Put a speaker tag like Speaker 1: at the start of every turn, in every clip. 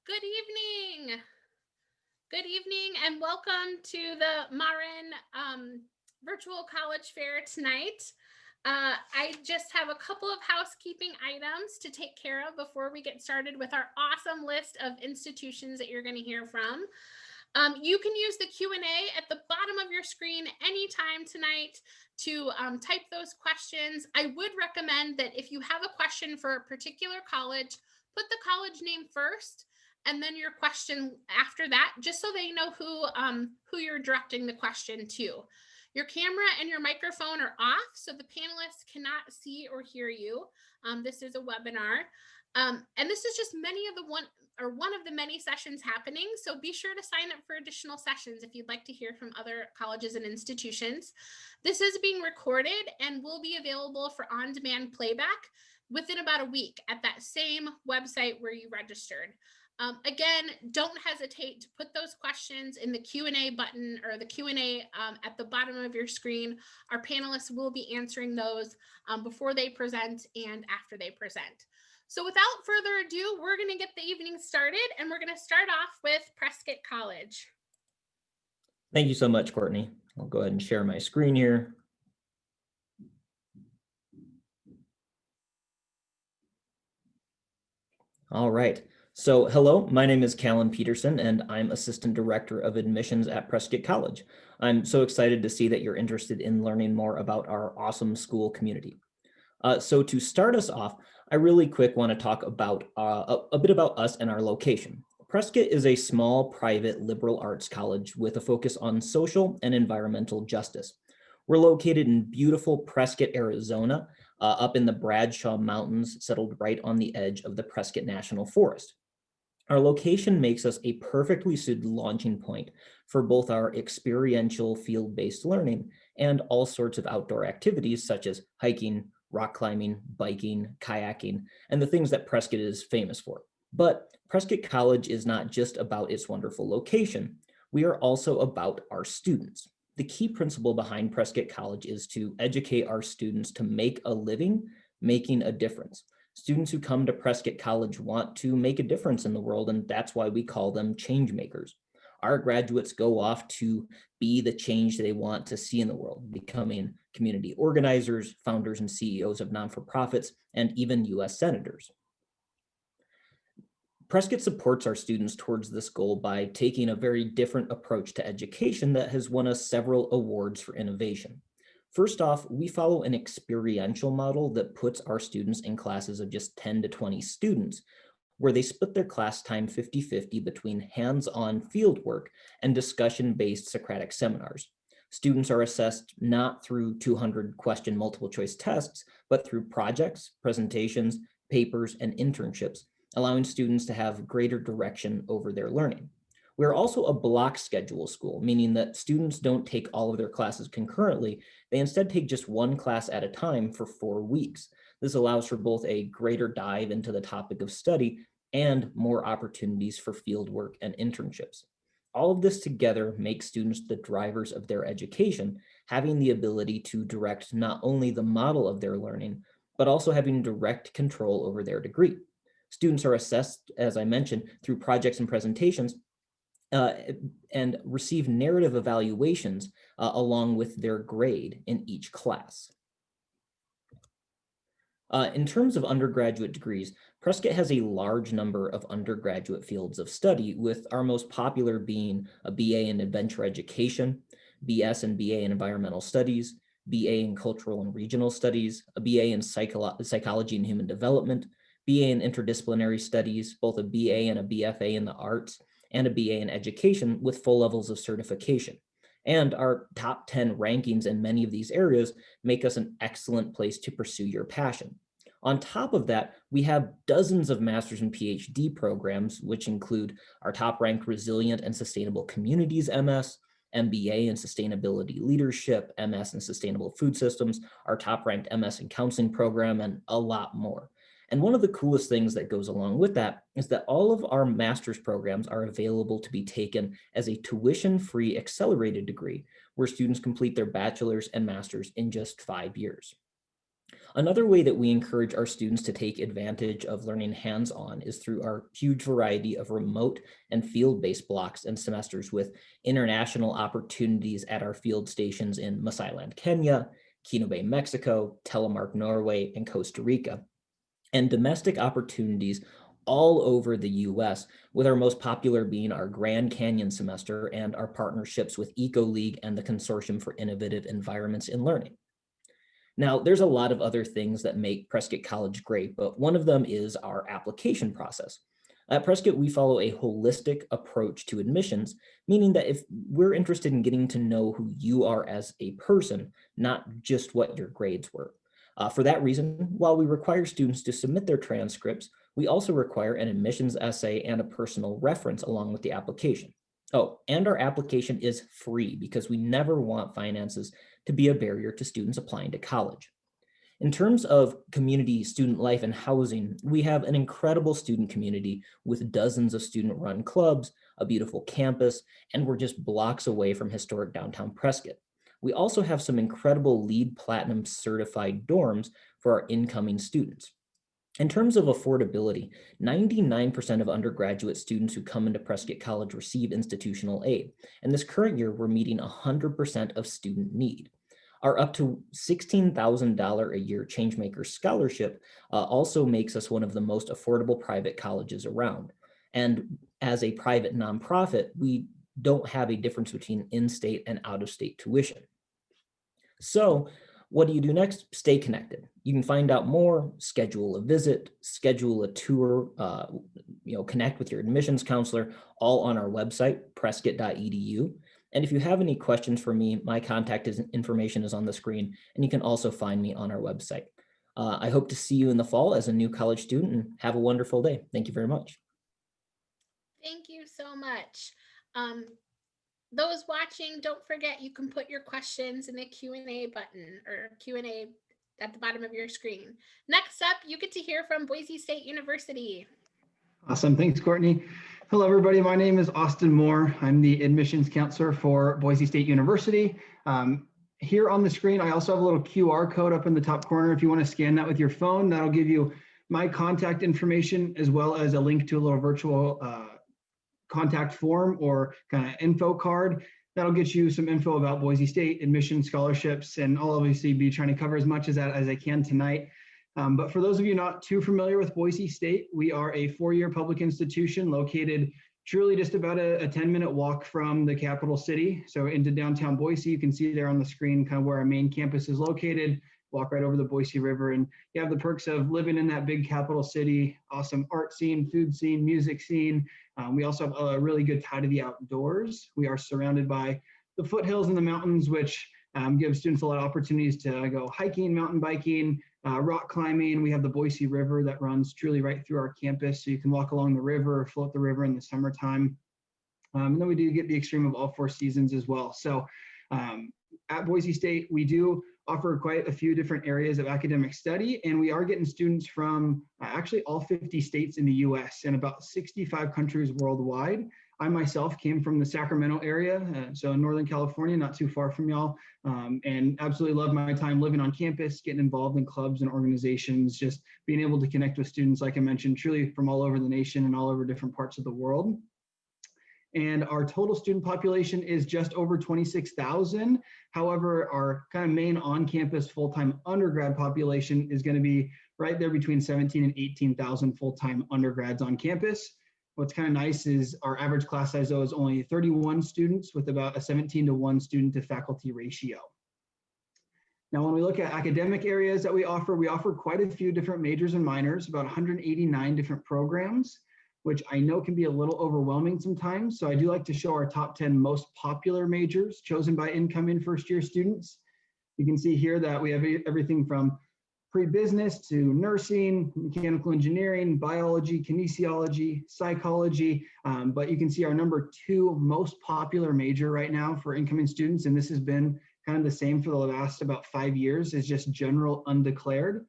Speaker 1: Good evening. Good evening, and welcome to the Marin Virtual College Fair tonight. I just have a couple of housekeeping items to take care of before we get started with our awesome list of institutions that you're going to hear from. You can use the Q&A at the bottom of your screen anytime tonight to type those questions. I would recommend that if you have a question for a particular college, put the college name first and then your question after that, just so they know who you're directing the question to. Your camera and your microphone are off, so the panelists cannot see or hear you. This is a webinar. And this is just one of the many sessions happening. So be sure to sign up for additional sessions if you'd like to hear from other colleges and institutions. This is being recorded and will be available for on-demand playback within about a week at that same website where you registered. Again, don't hesitate to put those questions in the Q&A button or the Q&A at the bottom of your screen. Our panelists will be answering those before they present and after they present. So without further ado, we're going to get the evening started, and we're going to start off with Prescott College.
Speaker 2: Thank you so much, Courtney. I'll go ahead and share my screen here. All right. So hello, my name is Callan Peterson, and I'm Assistant Director of Admissions at Prescott College. I'm so excited to see that you're interested in learning more about our awesome school community. So to start us off, I really quick want to talk about a bit about us and our location. Prescott is a small private liberal arts college with a focus on social and environmental justice. We're located in beautiful Prescott, Arizona, up in the Bradshaw Mountains, settled right on the edge of the Prescott National Forest. Our location makes us a perfectly suited launching point for both our experiential field-based learning and all sorts of outdoor activities such as hiking, rock climbing, biking, kayaking, and the things that Prescott is famous for. But Prescott College is not just about its wonderful location. We are also about our students. The key principle behind Prescott College is to educate our students to make a living, making a difference. Students who come to Prescott College want to make a difference in the world, and that's why we call them change makers. Our graduates go off to be the change they want to see in the world, becoming community organizers, founders and CEOs of non-for-profits, and even US senators. Prescott supports our students towards this goal by taking a very different approach to education that has won us several awards for innovation. First off, we follow an experiential model that puts our students in classes of just 10 to 20 students, where they split their class time 50-50 between hands-on fieldwork and discussion-based Socratic seminars. Students are assessed not through 200 question multiple choice tests, but through projects, presentations, papers, and internships, allowing students to have greater direction over their learning. We're also a block schedule school, meaning that students don't take all of their classes concurrently. They instead take just one class at a time for 4 weeks. This allows for both a greater dive into the topic of study and more opportunities for fieldwork and internships. All of this together makes students the drivers of their education, having the ability to direct not only the model of their learning, but also having direct control over their degree. Students are assessed, as I mentioned, through projects and presentations, and receive narrative evaluations along with their grade in each class. In terms of undergraduate degrees, Prescott has a large number of undergraduate fields of study, with our most popular being a BA in Adventure Education, BS and BA in Environmental Studies, BA in Cultural and Regional Studies, a BA in Psychology and Human Development, BA in Interdisciplinary Studies, both a BA and a BFA in the arts, and a BA in Education with full levels of certification. And our top 10 rankings in many of these areas make us an excellent place to pursue your passion. On top of that, we have dozens of master's and PhD programs, which include our top ranked Resilient and Sustainable Communities MS, MBA in Sustainability Leadership, MS in Sustainable Food Systems, our top ranked MS in Counseling program, and a lot more. And one of the coolest things that goes along with that is that all of our master's programs are available to be taken as a tuition-free accelerated degree, where students complete their bachelor's and master's in just 5 years. Another way that we encourage our students to take advantage of learning hands-on is through our huge variety of remote and field-based blocks and semesters with international opportunities at our field stations in Masailand, Kenya, Kino Bay, Mexico, Telemark, Norway, and Costa Rica, and domestic opportunities all over the US, with our most popular being our Grand Canyon semester and our partnerships with Eco League and the Consortium for Innovative Environments in Learning. Now, there's a lot of other things that make Prescott College great, but one of them is our application process. At Prescott, we follow a holistic approach to admissions, meaning that if we're interested in getting to know who you are as a person, not just what your grades were. For that reason, while we require students to submit their transcripts, we also require an admissions essay and a personal reference along with the application. Oh, and our application is free because we never want finances to be a barrier to students applying to college. In terms of community, student life, and housing, we have an incredible student community with dozens of student-run clubs, a beautiful campus, and we're just blocks away from historic downtown Prescott. We also have some incredible LEED Platinum certified dorms for our incoming students. In terms of affordability, 99% of undergraduate students who come into Prescott College receive institutional aid, and this current year we're meeting 100% of student need. Our up to $16,000 a year Changemaker scholarship also makes us one of the most affordable private colleges around. And as a private nonprofit, we don't have a difference between in-state and out-of-state tuition. So what do you do next? Stay connected. You can find out more, schedule a visit, schedule a tour, connect with your admissions counselor, all on our website, prescott.edu. And if you have any questions for me, my contact information is on the screen, and you can also find me on our website. I hope to see you in the fall as a new college student, and have a wonderful day. Thank you very much.
Speaker 1: Thank you so much. Those watching, don't forget you can put your questions in the Q&A button or Q&A at the bottom of your screen. Next up, you get to hear from Boise State University.
Speaker 3: Awesome. Thanks, Courtney. Hello, everybody. My name is Austin Moore. I'm the admissions counselor for Boise State University. Here on the screen, I also have a little QR code up in the top corner. If you want to scan that with your phone, that'll give you my contact information as well as a link to a little virtual contact form or kind of info card. That'll get you some info about Boise State, admission scholarships, and I'll obviously be trying to cover as much of that as I can tonight. But for those of you not too familiar with Boise State, we are a four-year public institution located truly just about a 10-minute walk from the capital city. So into downtown Boise, you can see there on the screen kind of where our main campus is located. Walk right over the Boise River, and you have the perks of living in that big capital city, awesome art scene, food scene, music scene. We also have a really good tie to the outdoors. We are surrounded by the foothills and the mountains, which give students a lot of opportunities to go hiking, mountain biking, rock climbing. We have the Boise River that runs truly right through our campus, so you can walk along the river or float the river in the summertime. And then we do get the extreme of all four seasons as well. So at Boise State, we do offer quite a few different areas of academic study, and we are getting students from actually all 50 states in the US and about 65 countries worldwide. I myself came from the Sacramento area, so in Northern California, not too far from y'all, and absolutely love my time living on campus, getting involved in clubs and organizations, just being able to connect with students, like I mentioned, truly from all over the nation and all over different parts of the world. And our total student population is just over 26,000. However, our kind of main on-campus full-time undergrad population is going to be right there between 17 and 18,000 full-time undergrads on campus. What's kind of nice is our average class size though is only 31 students with about a 17-to-1 student to faculty ratio. Now, when we look at academic areas that we offer quite a few different majors and minors, about 189 different programs, which I know can be a little overwhelming sometimes. So I do like to show our top 10 most popular majors chosen by incoming first-year students. You can see here that we have everything from pre-business to nursing, mechanical engineering, biology, kinesiology, psychology. But you can see our number 2 most popular major right now for incoming students, and this has been kind of the same for the last about 5 years, is just general undeclared.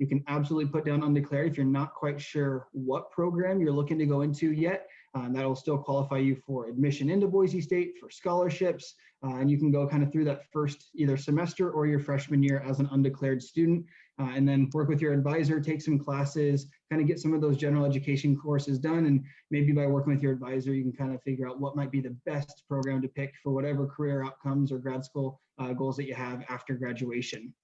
Speaker 3: You can absolutely put down undeclared if you're not quite sure what program you're looking to go into yet. That'll still qualify you for admission into Boise State, for scholarships, and you can go kind of through that first either semester or your freshman year as an undeclared student, and then work with your advisor, take some classes, kind of get some of those general education courses done, and maybe by working with your advisor, you can kind of figure out what might be the best program to pick for whatever career outcomes or grad school goals that you have after graduation.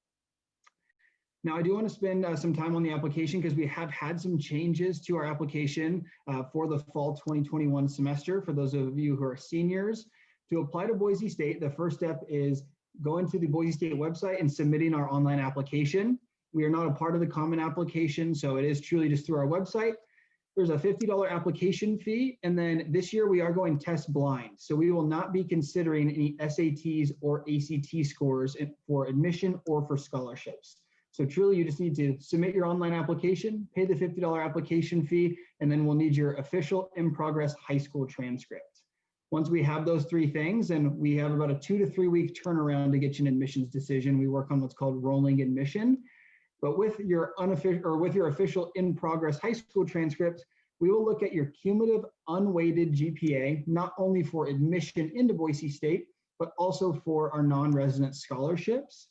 Speaker 3: Now, I do want to spend some time on the application because we have had some changes to our application for the fall 2021 semester. For those of you who are seniors, to apply to Boise State, the first step is going to the Boise State website and submitting our online application. We are not a part of the common application, so it is truly just through our website. There's a $50 application fee, and then this year we are going test blind. So we will not be considering any SATs or ACT scores for admission or for scholarships. So truly, you just need to submit your online application, pay the $50 application fee, and then we'll need your official in-progress high school transcript. Once we have those three things, and we have about a 2 to 3 week turnaround to get you an admissions decision, we work on what's called rolling admission. But with your unofficial or with your official in-progress high school transcript, we will look at your cumulative unweighted GPA, not only for admission into Boise State, but also for our non-resident scholarships.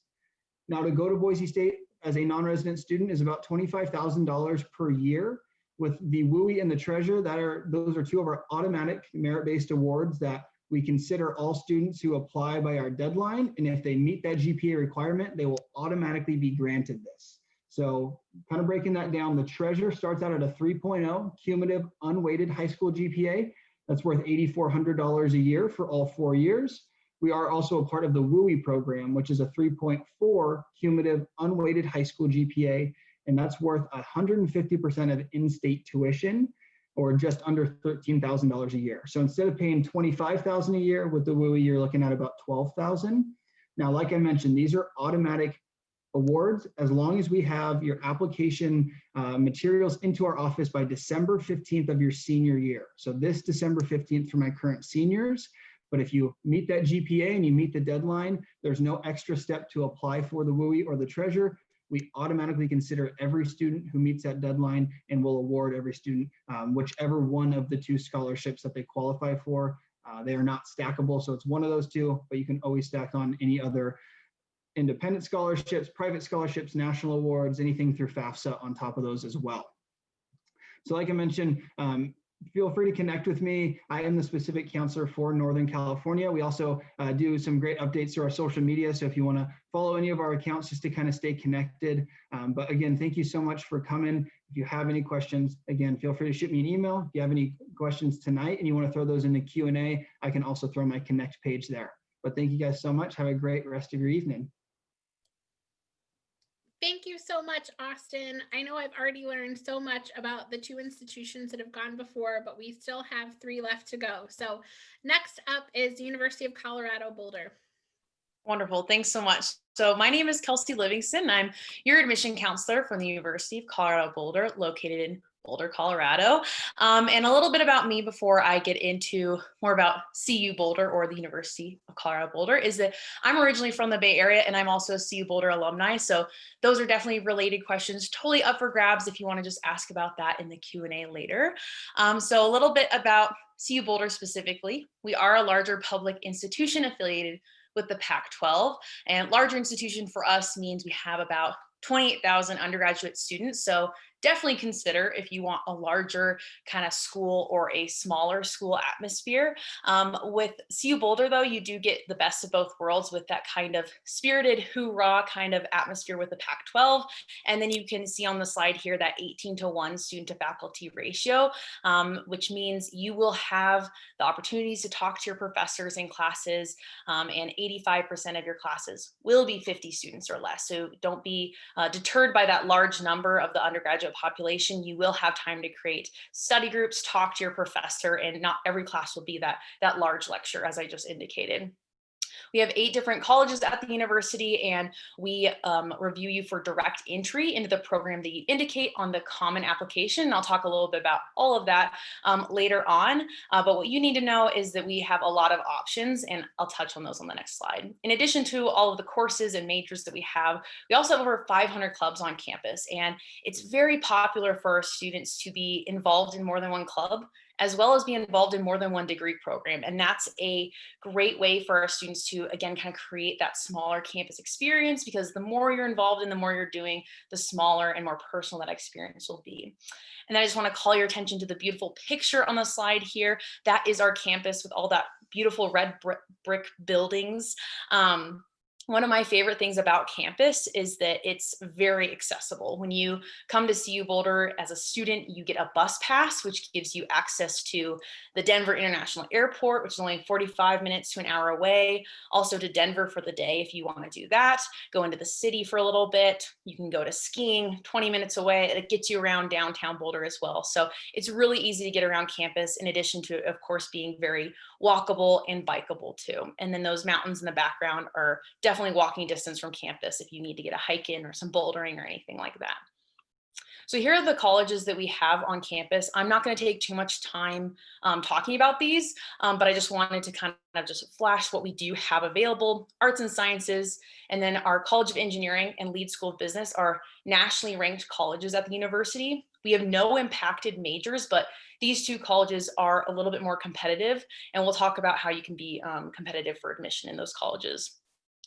Speaker 3: Now, to go to Boise State as a non-resident student is about $25,000 per year. With the WUI and the Treasure, those are two of our automatic merit-based awards that we consider all students who apply by our deadline. And if they meet that GPA requirement, they will automatically be granted this. So kind of breaking that down, the Treasure starts out at a 3.0 cumulative unweighted high school GPA. That's worth $8,400 a year for all 4 years. We are also a part of the WUI program, which is a 3.4 cumulative unweighted high school GPA, and that's worth 150% of in-state tuition, or just under $13,000 a year. So instead of paying $25,000 a year with the WUI, you're looking at about $12,000. Now, like I mentioned, these are automatic awards as long as we have your application materials into our office by December 15th of your senior year. So this December 15th for my current seniors. But if you meet that GPA and you meet the deadline, there's no extra step to apply for the WUI or the Treasure. We automatically consider every student who meets that deadline, and we'll award every student whichever one of the two scholarships that they qualify for. They are not stackable, so it's one of those two, but you can always stack on any other independent scholarships, private scholarships, national awards, anything through FAFSA on top of those as well. So like I mentioned, feel free to connect with me. I am the specific counselor for Northern California. We also do some great updates to our social media. So if you want to follow any of our accounts just to kind of stay connected. But again, thank you so much for coming. If you have any questions, again, feel free to shoot me an email. If you have any questions tonight and you want to throw those in the Q&A, I can also throw my Connect page there. But thank you guys so much. Have a great rest of your evening.
Speaker 1: Thank you so much, Austin. I know I've already learned so much about the two institutions that have gone before, but we still have 3 left to go. So next up is the University of Colorado Boulder.
Speaker 4: Wonderful. Thanks so much. So my name is Kelsey Livingston. I'm your admission counselor from the University of Colorado Boulder, located in Boulder, Colorado. And a little bit about me before I get into more about CU Boulder, or the University of Colorado Boulder, is that I'm originally from the Bay Area and I'm also a CU Boulder alumni. So those are definitely related questions, totally up for grabs if you want to just ask about that in the Q&A later. So a little bit about CU Boulder specifically. We are a larger public institution affiliated with the Pac-12, and larger institution for us means we have about 28,000 undergraduate students. So definitely consider if you want a larger kind of school or a smaller school atmosphere. With CU Boulder, though, you do get the best of both worlds with that kind of spirited hoorah kind of atmosphere with the Pac-12. And then you can see on the slide here that 18:1 student to faculty ratio, which means you will have the opportunities to talk to your professors in classes, and 85% of your classes will be 50 students or less. So don't be deterred by that large number of the undergraduate population. You will have time to create study groups, talk to your professor, and not every class will be that large lecture, as I just indicated. We have 8 different colleges at the university, and we review you for direct entry into the program that you indicate on the common application. And I'll talk a little bit about all of that later on. But what you need to know is that we have a lot of options, and I'll touch on those on the next slide. In addition to all of the courses and majors that we also have over 500 clubs on campus, and it's very popular for our students to be involved in more than one club, as well as be involved in more than one degree program. And that's a great way for our students to, again, kind of create that smaller campus experience, because the more you're involved in, the more you're doing, the smaller and more personal that experience will be. And then I just want to call your attention to the beautiful picture on the slide here. That is our campus with all that beautiful red brick buildings. One of my favorite things about campus is that it's very accessible. When you come to CU Boulder as a student, you get a bus pass, which gives you access to the Denver International Airport, which is only 45 minutes to an hour away. Also to Denver for the day if you want to do that. Go into the city for a little bit. You can go to skiing 20 minutes away. It gets you around downtown Boulder as well. So it's really easy to get around campus, in addition to, of course, being very walkable and bikeable too. And then those mountains in the background are definitely walking distance from campus if you need to get a hike in or some bouldering or anything like that. So here are the colleges that we have on campus. I'm not going to take too much time talking about these, but I just wanted to kind of just flash what we do have available. Arts and Sciences, and then our College of Engineering and Leeds School of Business are nationally ranked colleges at the university. We have no impacted majors, but these 2 colleges are a little bit more competitive, and we'll talk about how you can be competitive for admission in those colleges.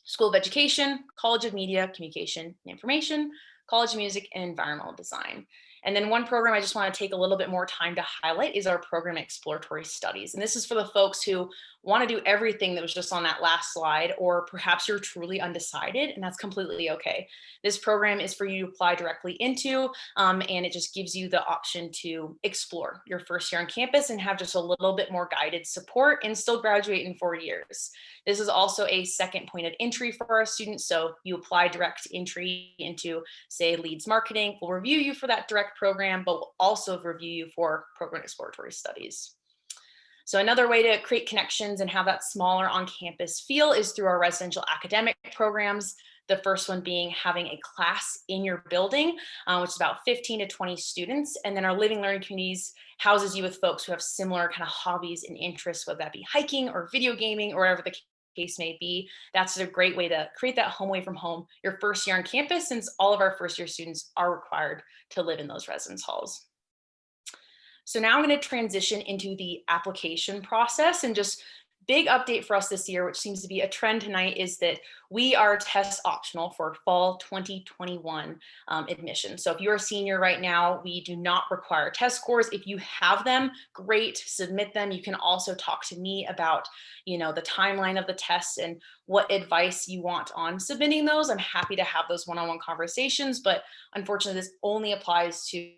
Speaker 4: School of Education, College of Media, Communication, and Information, College of Music, and Environmental Design. And then one program I just want to take a little bit more time to highlight is our program in Exploratory Studies. And this is for the folks who want to do everything that was just on that last slide, or perhaps you're truly undecided, and that's completely okay. This program is for you to apply directly into, and it just gives you the option to explore your first year on campus and have just a little bit more guided support and still graduate in 4 years. This is also a second point of entry for our students. So you apply direct entry into, say, Leeds Marketing. We'll review you for that direct program, but we'll also review you for program Exploratory Studies. So another way to create connections and have that smaller on-campus feel is through our residential academic programs. The first one being having a class in your building, which is about 15 to 20 students. And then our living learning communities houses you with folks who have similar kind of hobbies and interests, whether that be hiking or video gaming or whatever the case may be. That's a great way to create that home away from home your first year on campus, since all of our first year students are required to live in those residence halls. So now I'm going to transition into the application process, and just big update for us this year, which seems to be a trend tonight, is that we are test optional for fall 2021 admission. So if you're a senior right now, we do not require test scores. If you have them, great, submit them. You can also talk to me about, the timeline of the tests and what advice you want on submitting those. I'm happy to have those one-on-one conversations, but unfortunately, this only applies to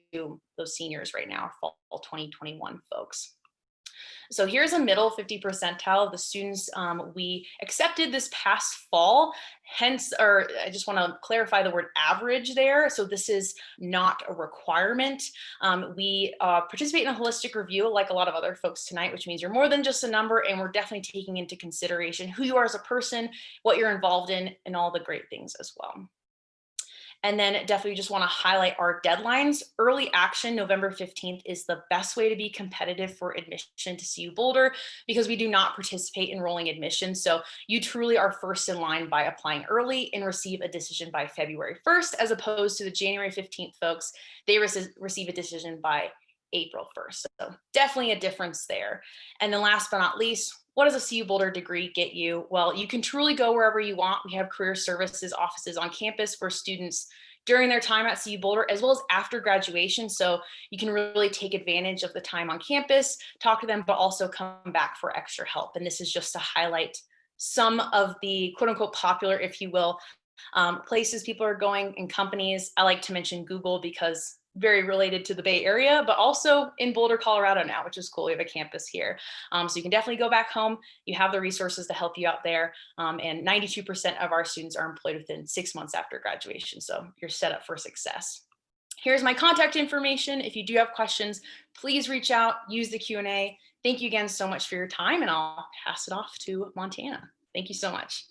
Speaker 4: those seniors right now, fall 2021 folks. So here's a middle 50 percentile of the students we accepted this past fall. Hence, or I just want to clarify the word average there. So this is not a requirement. We participate in a holistic review like a lot of other folks tonight, which means you're more than just a number, and we're definitely taking into consideration who you are as a person, what you're involved in, and all the great things as well. And then definitely just want to highlight our deadlines. Early action, November 15th, is the best way to be competitive for admission to CU Boulder, because we do not participate in rolling admission. So you truly are first in line by applying early and receive a decision by February 1st, as opposed to the January 15th folks. They receive a decision by April 1st. So definitely a difference there. And then last but not least, what does a CU Boulder degree get you? Well, you can truly go wherever you want. We have career services offices on campus for students during their time at CU Boulder, as well as after graduation. So you can really take advantage of the time on campus, talk to them, but also come back for extra help. And this is just to highlight some of the quote unquote popular, if you will, places people are going and companies. I like to mention Google because very related to the Bay Area, but also in Boulder, Colorado now, which is cool. We have a campus here. So you can definitely go back home. You have the resources to help you out there. And 92% of our students are employed within 6 months after graduation. So you're set up for success. Here's my contact information. If you do have questions, please reach out, use the Q&A. Thank you again so much for your time, and I'll pass it off to Montana. Thank you so much.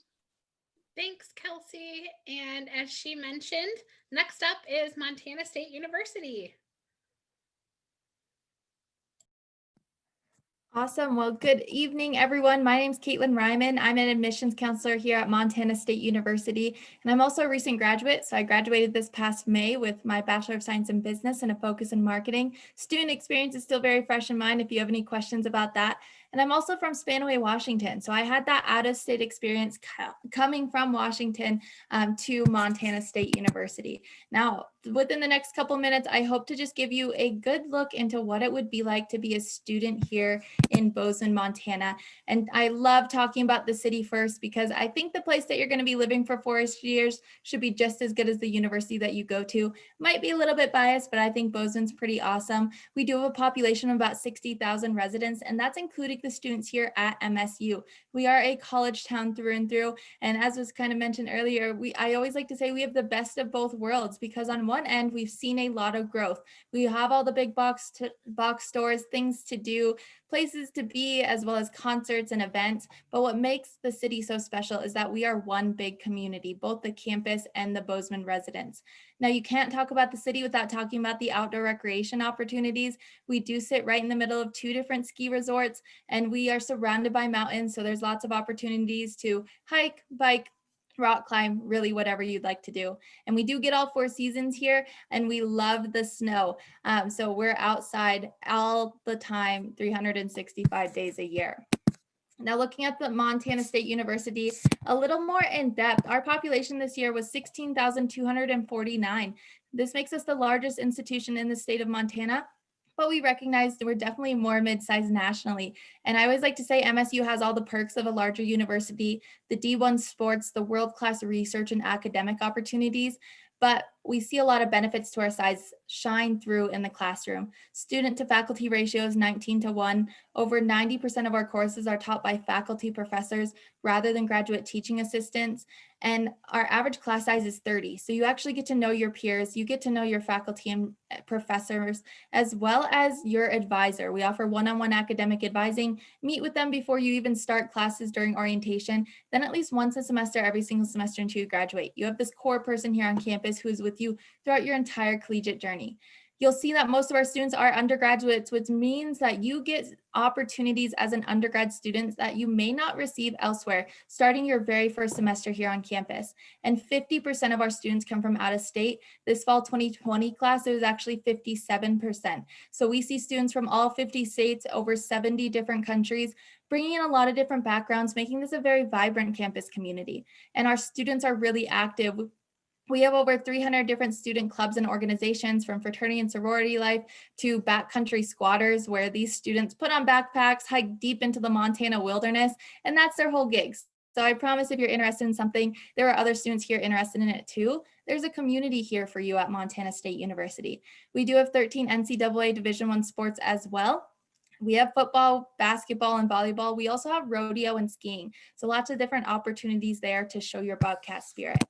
Speaker 1: Thanks, Kelsey. And as she mentioned, next up is Montana State University.
Speaker 5: Awesome. Well, good evening, everyone. My name is Caitlin Ryman. I'm an admissions counselor here at Montana State University, and I'm also a recent graduate. So I graduated this past May with my Bachelor of Science in Business and a focus in marketing. Student experience is still very fresh in mind if you have any questions about that. And I'm also from Spanaway, Washington. So I had that out-of-state experience coming from Washington to Montana State University. Now, within the next couple minutes, I hope to just give you a good look into what it would be like to be a student here in Bozeman, Montana. And I love talking about the city first because I think the place that you're going to be living for 4 years should be just as good as the university that you go to. Might be a little bit biased, but I think Bozeman's pretty awesome. We do have a population of about 60,000 residents, and that's including the students here at MSU. We are a college town through and through. And as was kind of mentioned earlier, I always like to say we have the best of both worlds because on one end, we've seen a lot of growth. We have all the big box stores, things to do, places to be, as well as concerts and events. But what makes the city so special is that we are one big community, both the campus and the Bozeman residents. Now, you can't talk about the city without talking about the outdoor recreation opportunities. We do sit right in the middle of 2 different ski resorts, and we are surrounded by mountains. So there's lots of opportunities to hike, bike, rock climb, really whatever you'd like to do. And we do get all 4 seasons here, and we love the snow. So we're outside all the time, 365 days a year. Now, looking at the Montana State University a little more in depth, our population this year was 16,249. This makes us the largest institution in the state of Montana, but we recognize that we're definitely more mid-sized nationally. And I always like to say MSU has all the perks of a larger university, the D1 sports, the world-class research and academic opportunities, but we see a lot of benefits to our size shine through in the classroom. Student to faculty ratio is 19:1. Over 90% of our courses are taught by faculty professors rather than graduate teaching assistants. And our average class size is 30. So you actually get to know your peers, you get to know your faculty and professors, as well as your advisor. We offer one-on-one academic advising, meet with them before you even start classes during orientation, then at least once a semester, every single semester until you graduate. You have this core person here on campus who is with you throughout your entire collegiate journey. You'll see that most of our students are undergraduates, which means that you get opportunities as an undergrad student that you may not receive elsewhere, starting your very first semester here on campus. And 50% of our students come from out of state. This fall 2020 class, it was actually 57%. So we see students from all 50 states, over 70 different countries, bringing in a lot of different backgrounds, making this a very vibrant campus community. And our students are really active. We have over 300 different student clubs and organizations, from fraternity and sorority life to backcountry squatters, where these students put on backpacks, hike deep into the Montana wilderness, and that's their whole gigs. So I promise if you're interested in something, there are other students here interested in it too. There's a community here for you at Montana State University. We do have 13 NCAA Division I sports as well. We have football, basketball, and volleyball. We also have rodeo and skiing. So lots of different opportunities there to show your Bobcat spirit.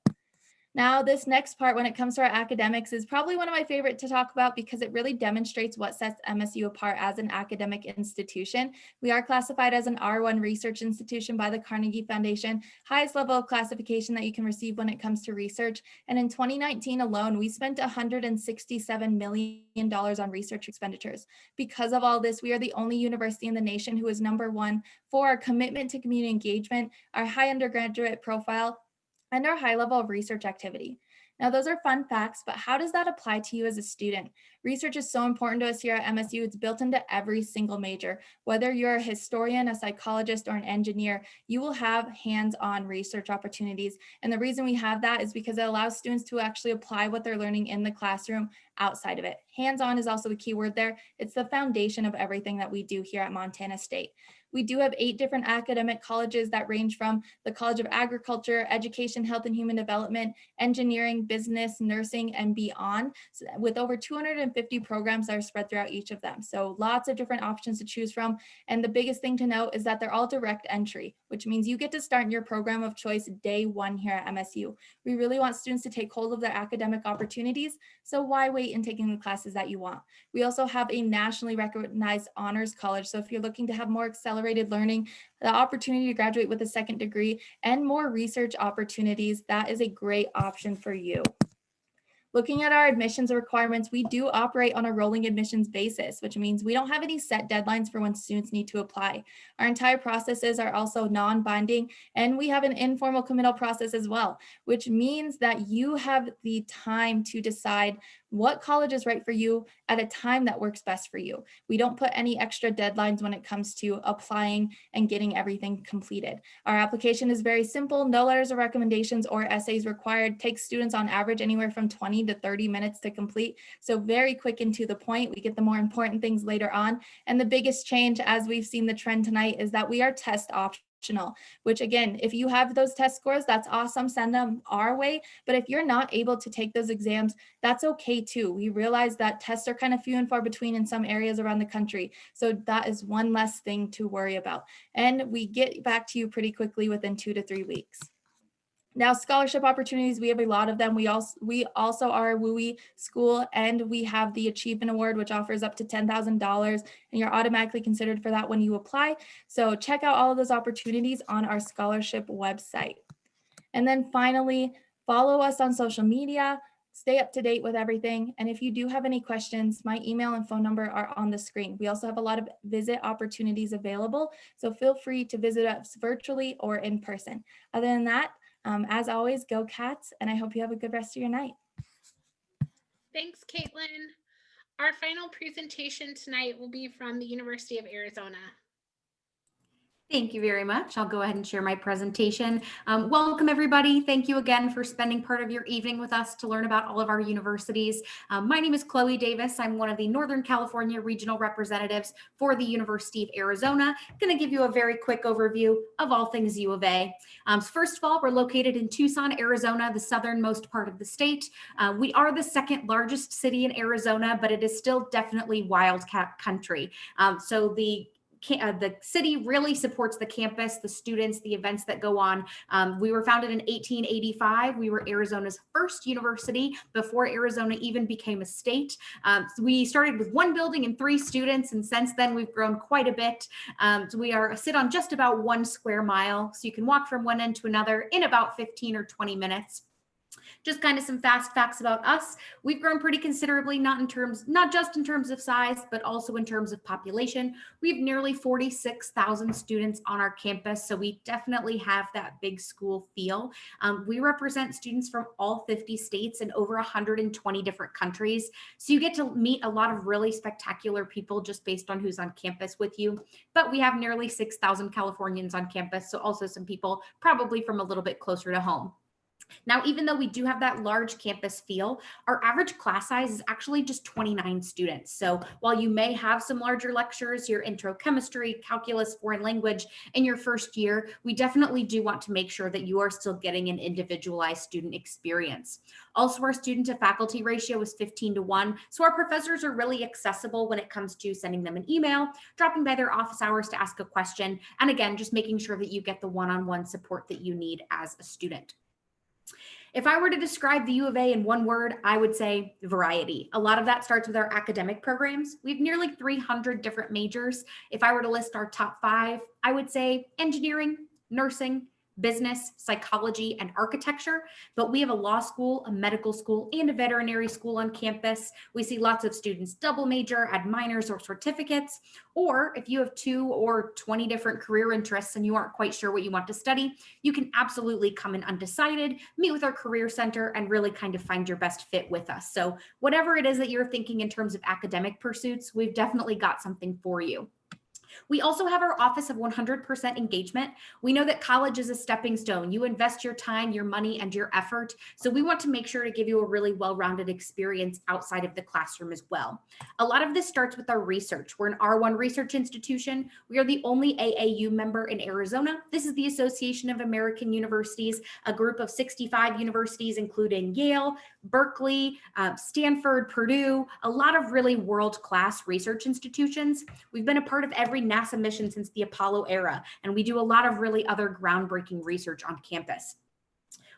Speaker 5: Now, this next part, when it comes to our academics, is probably one of my favorite to talk about because it really demonstrates what sets MSU apart as an academic institution. We are classified as an R1 research institution by the Carnegie Foundation, highest level of classification that you can receive when it comes to research. And in 2019 alone, we spent $167 million on research expenditures. Because of all this, we are the only university in the nation who is #1 for our commitment to community engagement, our high undergraduate profile, and our high level of research activity. Now, those are fun facts, but how does that apply to you as a student? Research is so important to us here at MSU. It's built into every single major. Whether you're a historian, a psychologist, or an engineer, you will have hands-on research opportunities. And the reason we have that is because it allows students to actually apply what they're learning in the classroom outside of it. Hands-on is also the key word there. It's the foundation of everything that we do here at Montana State. We do have 8 different academic colleges that range from the College of Agriculture, Education, Health and Human Development, Engineering, Business, Nursing, and beyond, with over 250 150 programs that are spread throughout each of them. So lots of different options to choose from. And the biggest thing to note is that they're all direct entry, which means you get to start in your program of choice day one here at MSU. We really want students to take hold of their academic opportunities. So why wait in taking the classes that you want? We also have a nationally recognized honors college. So if you're looking to have more accelerated learning, the opportunity to graduate with a second degree, and more research opportunities, that is a great option for you. Looking at our admissions requirements, we do operate on a rolling admissions basis, which means we don't have any set deadlines for when students need to apply. Our entire processes are also non-binding, and we have an informal committal process as well, which means that you have the time to decide what college is right for you at a time that works best for you. We don't put any extra deadlines when it comes to applying and getting everything completed. Our application is very simple, no letters of recommendations or essays required, takes students on average anywhere from 20 to 30 minutes to complete. So very quick and to the point. We get the more important things later on. And the biggest change, as we've seen the trend tonight, is that we are test optional, which again, if you have those test scores, that's awesome, send them our way. But if you're not able to take those exams, that's okay too. We realize that tests are kind of few and far between in some areas around the country. So that is one less thing to worry about. And we get back to you pretty quickly within 2 to 3 weeks. Now, scholarship opportunities, we have a lot of them. We also are a WUI school, and we have the Achievement Award, which offers up to $10,000, and you're automatically considered for that when you apply. So check out all of those opportunities on our scholarship website. And then finally, follow us on social media, stay up to date with everything. And if you do have any questions, my email and phone number are on the screen. We also have a lot of visit opportunities available, so feel free to visit us virtually or in person. Other than that, as always, go Cats, and I hope you have a good rest of your night.
Speaker 1: Thanks, Caitlin. Our final presentation tonight will be from the University of Arizona.
Speaker 6: Thank you very much. I'll go ahead and share my presentation. Welcome, everybody. Thank you again for spending part of your evening with us to learn about all of our universities. My name is Chloe Davis. I'm one of the Northern California regional representatives for the University of Arizona. I'm going to give you a very quick overview of all things U of A. So first of all, we're located in Tucson, Arizona, the southernmost part of the state. We are the second largest city in Arizona, but it is still definitely wildcat country. So the city really supports the campus, the students, the events that go on. We were founded in 1885. We were Arizona's first university before Arizona even became a state. So we started with 1 building and 3 students, and since then we've grown quite a bit. So we sit on just about 1 square mile, so you can walk from one end to another in about 15 or 20 minutes. Just kind of some fast facts about us. We've grown pretty considerably, not just in terms of size, but also in terms of population. We have nearly 46,000 students on our campus, so we definitely have that big school feel. We represent students from all 50 states and over 120 different countries. So you get to meet a lot of really spectacular people just based on who's on campus with you. But we have nearly 6,000 Californians on campus, so also some people probably from a little bit closer to home. Now, even though we do have that large campus feel, our average class size is actually just 29 students. So while you may have some larger lectures, your intro chemistry, calculus, foreign language in your first year, we definitely do want to make sure that you are still getting an individualized student experience. Also, our student to faculty ratio is 15:1. So our professors are really accessible when it comes to sending them an email, dropping by their office hours to ask a question, and again, just making sure that you get the one-on-one support that you need as a student. If I were to describe the U of A in one word, I would say variety. A lot of that starts with our academic programs. We have nearly 300 different majors. If I were to list our top 5, I would say engineering, nursing, business, psychology, and architecture. But we have a law school, a medical school, and a veterinary school on campus. We see lots of students double major, add minors or certificates. Or if you have 2 or 20 different career interests and you aren't quite sure what you want to study, you can absolutely come in undecided, meet with our career center, and really kind of find your best fit with us. So whatever it is that you're thinking in terms of academic pursuits, we've definitely got something for you. We also have our Office of 100% Engagement. We know that college is a stepping stone. You invest your time, your money, and your effort. So we want to make sure to give you a really well-rounded experience outside of the classroom as well. A lot of this starts with our research. We're an R1 research institution. We are the only AAU member in Arizona. This is the Association of American Universities, a group of 65 universities, including Yale, Berkeley, Stanford, Purdue, a lot of really world-class research institutions. We've been a part of every NASA mission since the Apollo era, and we do a lot of really other groundbreaking research on campus.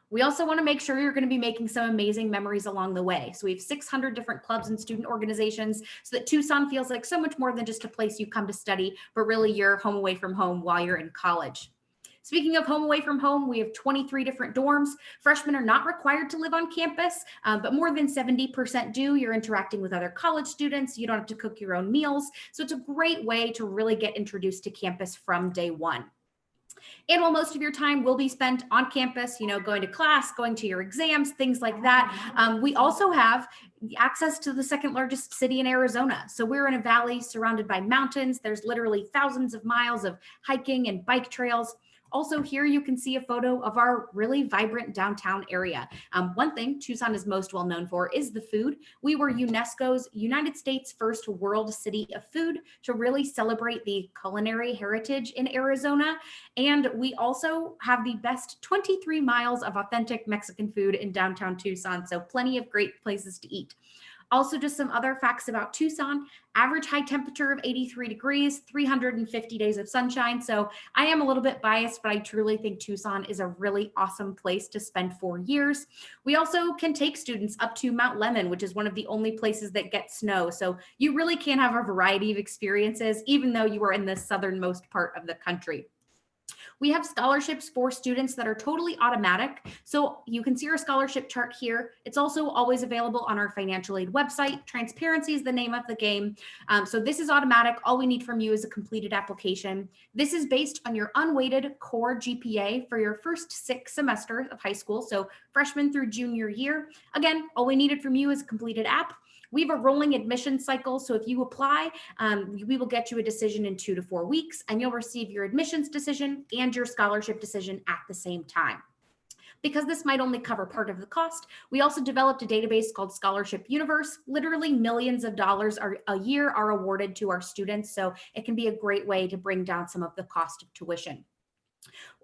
Speaker 6: We also want to make sure you're going to be making some amazing memories along the way. So we have 600 different clubs and student organizations so that Tucson feels like so much more than just a place you come to study, but really your home away from home while you're in college. Speaking of home away from home, we have 23 different dorms. Freshmen are not required to live on campus, but more than 70% do. You're interacting with other college students. You don't have to cook your own meals. So it's a great way to really get introduced to campus from day one. And while most of your time will be spent on campus, going to class, going to your exams, things like that, we also have access to the second largest city in Arizona. So we're in a valley surrounded by mountains. There's literally thousands of miles of hiking and bike trails. Also here you can see a photo of our really vibrant downtown area. One thing Tucson is most well known for is the food. We were UNESCO's United States first World City of Food to really celebrate the culinary heritage in Arizona. And we also have the best 23 miles of authentic Mexican food in downtown Tucson. So plenty of great places to eat. Also, just some other facts about Tucson: average high temperature of 83 degrees, 350 days of sunshine. So I am a little bit biased, but I truly think Tucson is a really awesome place to spend 4 years. We also can take students up to Mount Lemmon, which is one of the only places that get snow. So you really can have a variety of experiences, even though you are in the southernmost part of the country. We have scholarships for students that are totally automatic. So you can see our scholarship chart here. It's also always available on our financial aid website. Transparency is the name of the game. So this is automatic. All we need from you is a completed application. This is based on your unweighted core GPA for your first 6 semesters of high school. So freshman through junior year. Again, all we needed from you is a completed app. We have a rolling admission cycle. So if you apply, we will get you a decision in 2 to 4 weeks, and you'll receive your admissions decision and your scholarship decision at the same time. Because this might only cover part of the cost, we also developed a database called Scholarship Universe. Literally millions of dollars a year are awarded to our students. So it can be a great way to bring down some of the cost of tuition.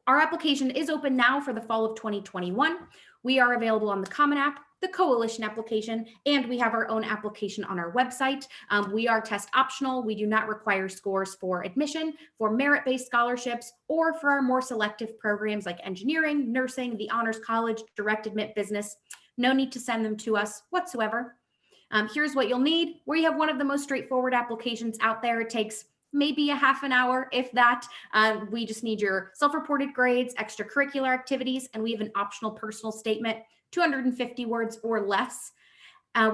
Speaker 6: Our application is open now for the fall of 2021. We are available on the Common App, the Coalition application, and we have our own application on our website. We are test optional. We do not require scores for admission, for merit-based scholarships, or for our more selective programs like engineering, nursing, the Honors College, direct admit business. No need to send them to us whatsoever. Here's what you'll need. We have one of the most straightforward applications out there. It takes maybe a half an hour, if that. We just need your self-reported grades, extracurricular activities, and we have an optional personal statement, 250 words or less.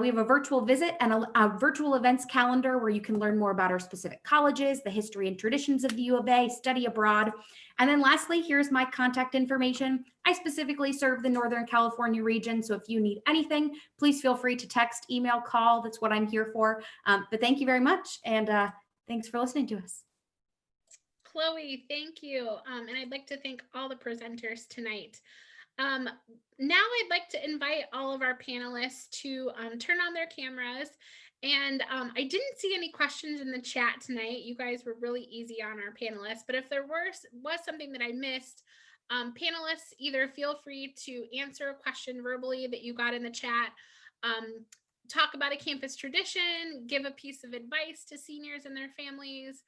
Speaker 6: We have a virtual visit and a virtual events calendar where you can learn more about our specific colleges, the history and traditions of the U of A, study abroad. And then lastly, here's my contact information. I specifically serve the Northern California region, so if you need anything, please feel free to text, email, call. That's what I'm here for. But thank you very much, and thanks for listening to us.
Speaker 1: Chloe, thank you. And I'd like to thank all the presenters tonight. Now I'd like to invite all of our panelists to turn on their cameras. And I didn't see any questions in the chat tonight. You guys were really easy on our panelists, but if there was something that I missed, panelists, either feel free to answer a question verbally that you got in the chat, talk about a campus tradition, give a piece of advice to seniors and their families,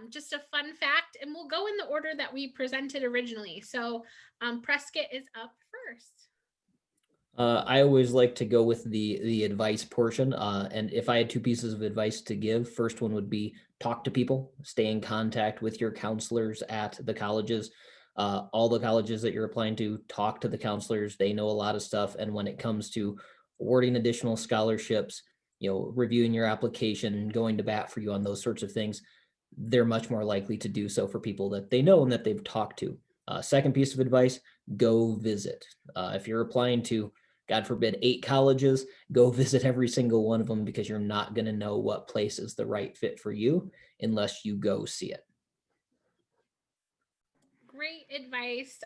Speaker 1: just a fun fact, and we'll go in the order that we presented originally. So Prescott is up first.
Speaker 2: I always like to go with the advice portion. And if I had 2 pieces of advice to give, first one would be talk to people, stay in contact with your counselors at the colleges. All the colleges that you're applying to, talk to the counselors. They know a lot of stuff. And when it comes to awarding additional scholarships, reviewing your application, going to bat for you on those sorts of things, they're much more likely to do so for people that they know and that they've talked to. Second piece of advice, go visit. If you're applying to God forbid, 8 colleges, go visit every single one of them, because you're not going to know what place is the right fit for you unless you go see it.
Speaker 1: Great advice.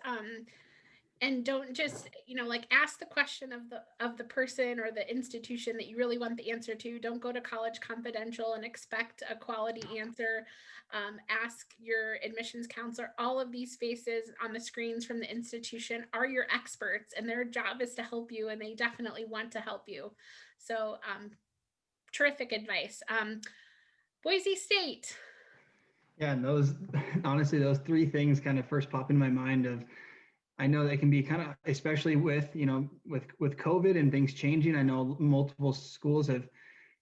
Speaker 1: And don't just, like, ask the question of the person or the institution that you really want the answer to. Don't go to College Confidential and expect a quality answer. Ask your admissions counselor. All of these faces on the screens from the institution are your experts, and their job is to help you, and they definitely want to help you. So terrific advice. Boise State.
Speaker 3: Yeah, and those, honestly, those three things kind of first pop in my mind of, I know that can be kind of, especially with, with COVID and things changing. I know multiple schools have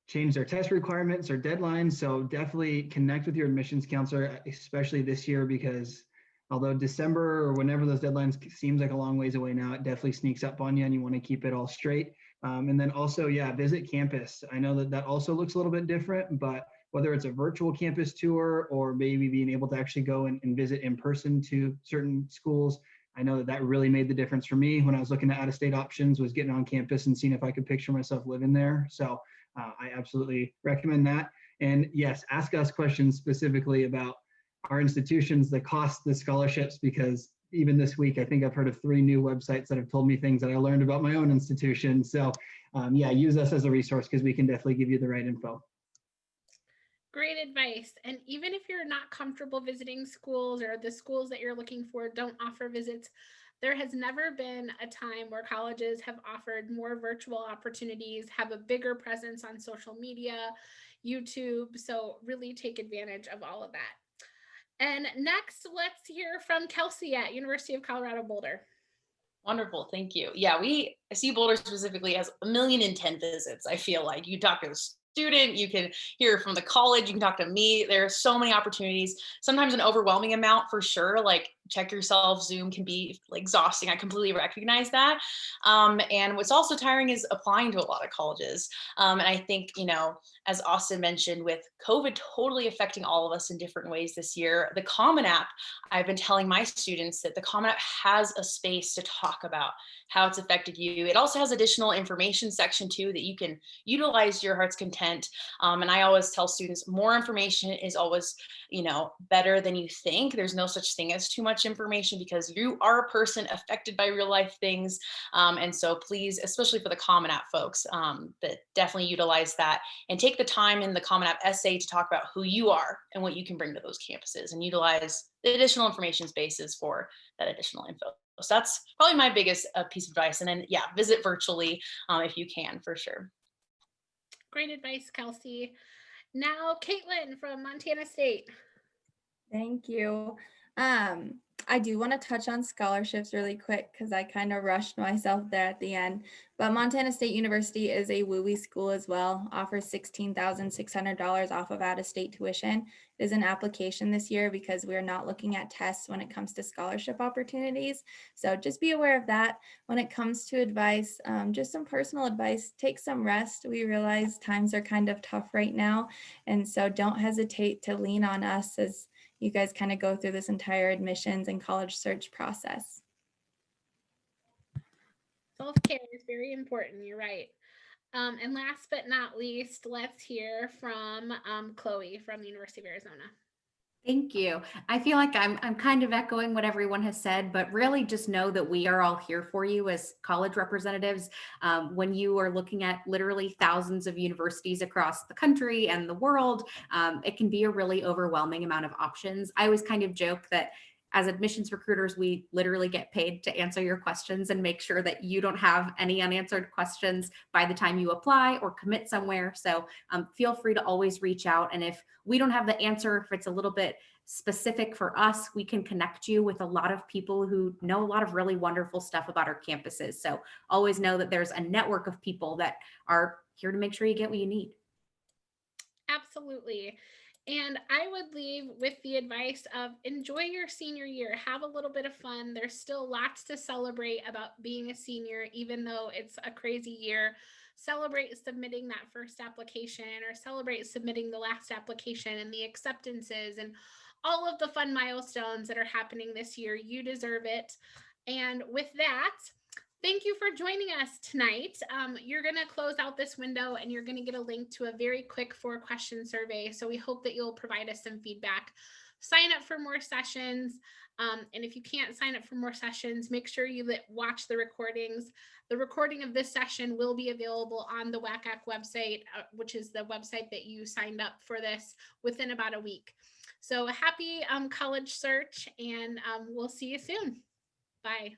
Speaker 3: changed their test requirements or deadlines. So definitely connect with your admissions counselor, especially this year, because although December or whenever those deadlines seems like a long ways away now, it definitely sneaks up on you and you want to keep it all straight. And then also, visit campus. I know that also looks a little bit different, but whether it's a virtual campus tour or maybe being able to actually go and visit in person to certain schools, I know that really made the difference for me when I was looking at out-of-state options, was getting on campus and seeing if I could picture myself living there. So I absolutely recommend that. And yes, ask us questions specifically about our institutions, the cost, the scholarships, because even this week, I think I've heard of 3 new websites that have told me things that I learned about my own institution. So use us as a resource, because we can definitely give you the right info.
Speaker 1: Great advice. And even if you're not comfortable visiting schools, or the schools that you're looking for don't offer visits, there has never been a time where colleges have offered more virtual opportunities, have a bigger presence on social media, YouTube. So really take advantage of all of that. And next, let's hear from Kelsey at University of Colorado Boulder.
Speaker 4: Wonderful. Thank you. Yeah, I see Boulder specifically has 1,000,010 visits. I feel like you talk to the student, you can hear from the college, you can talk to me. There are so many opportunities, sometimes an overwhelming amount for sure. Like, check yourself, Zoom can be exhausting. I completely recognize that. And what's also tiring is applying to a lot of colleges. And I think, as Austin mentioned, with COVID totally affecting all of us in different ways this year, the Common App, I've been telling my students that the Common App has a space to talk about how it's affected you. It also has additional information section too that you can utilize to your heart's content. And I always tell students, more information is always, better than you think. There's no such thing as too much information, because you are a person affected by real life things. And so please, especially for the Common App folks, that definitely utilize that and take the time in the Common App essay to talk about who you are and what you can bring to those campuses, and utilize the additional information spaces for that additional info. So that's probably my biggest piece of advice. And then, visit virtually if you can, for sure.
Speaker 1: Great advice, Kelsey. Now, Caitlin from Montana State.
Speaker 5: Thank you. I do want to touch on scholarships really quick, because I kind of rushed myself there at the end. But Montana State University is a WUI school as well, offers $16,600 off of out-of-state tuition. It is an application this year because we're not looking at tests when it comes to scholarship opportunities. So just be aware of that. When it comes to advice, just some personal advice, take some rest. We realize times are kind of tough right now. And so don't hesitate to lean on us as you guys kind of go through this entire admissions and college search process.
Speaker 1: Self-care is very important. You're right. And last but not least, let's hear from Chloe from the University of Arizona.
Speaker 6: Thank you. I feel like I'm kind of echoing what everyone has said, but really just know that we are all here for you as college representatives. When you are looking at literally thousands of universities across the country and the world, it can be a really overwhelming amount of options. I always kind of joke that as admissions recruiters, we literally get paid to answer your questions and make sure that you don't have any unanswered questions by the time you apply or commit somewhere. So feel free to always reach out. And if we don't have the answer, if it's a little bit specific for us, we can connect you with a lot of people who know a lot of really wonderful stuff about our campuses. So always know that there's a network of people that are here to make sure you get what you need.
Speaker 1: Absolutely. And I would leave with the advice of enjoy your senior year, have a little bit of fun. There's still lots to celebrate about being a senior, even though it's a crazy year. Celebrate submitting that first application, or celebrate submitting the last application and the acceptances and all of the fun milestones that are happening this year. You deserve it. And with that, Thank you for joining us tonight. You're going to close out this window and you're going to get a link to a very quick 4-question survey. So we hope that you'll provide us some feedback. Sign up for more sessions. And if you can't sign up for more sessions, make sure you watch the recordings. The recording of this session will be available on the WACAC website, which is the website that you signed up for this, within about a week. So happy college search, and we'll see you soon. Bye.